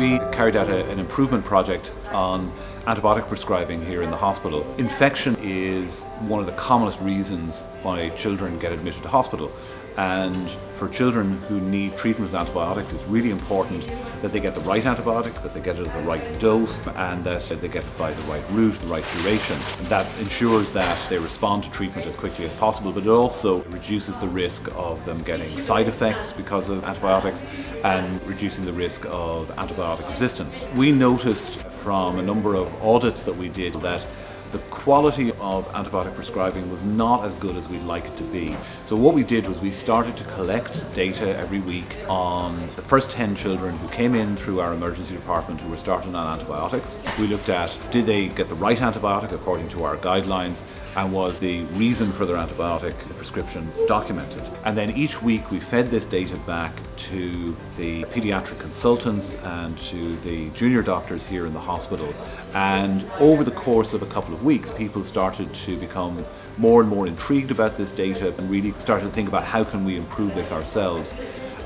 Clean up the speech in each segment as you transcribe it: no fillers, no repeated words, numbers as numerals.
we carried out an improvement project on antibiotic prescribing here in the hospital. Infection is one of the commonest reasons why children get admitted to hospital. And for children who need treatment with antibiotics, it's really important that they get the right antibiotic, that they get it at the right dose, and that they get it by the right route, the right duration. And that ensures that they respond to treatment as quickly as possible, but it also reduces the risk of them getting side effects because of antibiotics and reducing the risk of antibiotic resistance. We noticed from a number of audits that we did that the quality of antibiotic prescribing was not as good as we'd like it to be. So what we did was we started to collect data every week on the first 10 children who came in through our emergency department who were starting on antibiotics. We looked at, did they get the right antibiotic according to our guidelines, and was the reason for their antibiotic prescription documented. And then each week we fed this data back to the paediatric consultants and to the junior doctors here in the hospital. And over the course of a couple of weeks, people started to become more and more intrigued about this data and really started to think about how can we improve this ourselves.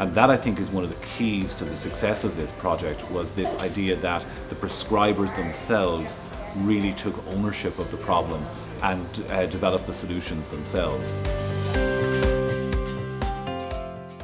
And that, I think, is one of the keys to the success of this project, was this idea that the prescribers themselves really took ownership of the problem and developed the solutions themselves.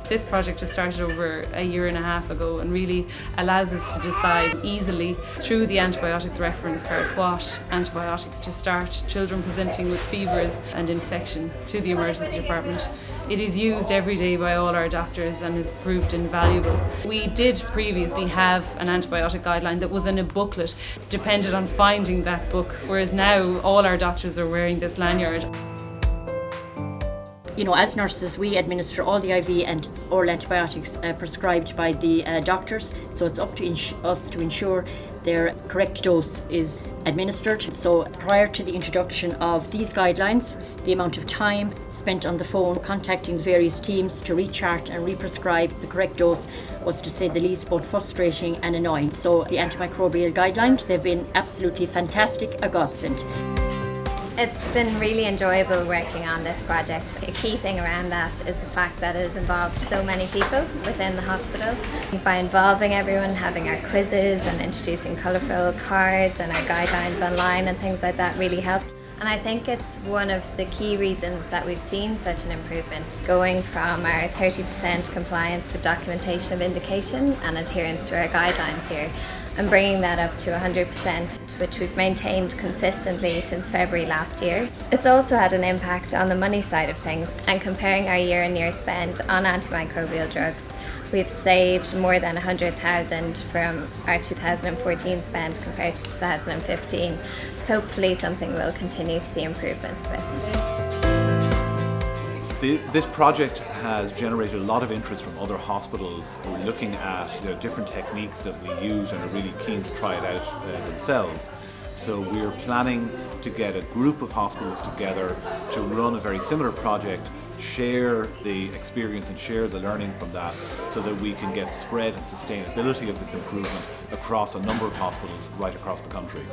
This project just started over a year and a half ago and really allows us to decide easily through the antibiotics reference card what antibiotics to start children presenting with fevers and infection to the emergency department. It is used every day by all our doctors and has proved invaluable. We did previously have an antibiotic guideline that was in a booklet, depended on finding that book, whereas now all our doctors are wearing this lanyard. You know, as nurses, we administer all the IV and oral antibiotics prescribed by the doctors, so it's up to us to ensure their correct dose is administered. So prior to the introduction of these guidelines, the amount of time spent on the phone contacting the various teams to rechart and re-prescribe the correct dose was, to say the least, both frustrating and annoying. So the antimicrobial guidelines, they've been absolutely fantastic, a godsend. It's been really enjoyable working on this project. A key thing around that is the fact that it has involved so many people within the hospital. By involving everyone, having our quizzes and introducing colourful cards and our guidelines online and things like that really helped. And I think it's one of the key reasons that we've seen such an improvement, going from our 30% compliance with documentation of indication and adherence to our guidelines here, and bringing that up to 100%, which we've maintained consistently since February last year. It's also had an impact on the money side of things, and comparing our year-on-year spend on antimicrobial drugs, we've saved more than 100,000 from our 2014 spend compared to 2015. So hopefully something we'll continue to see improvements with. This project has generated a lot of interest from other hospitals who are looking at different techniques that we use and are really keen to try it out themselves. So we're planning to get a group of hospitals together to run a very similar project, share the experience and share the learning from that, so that we can get spread and sustainability of this improvement across a number of hospitals right across the country.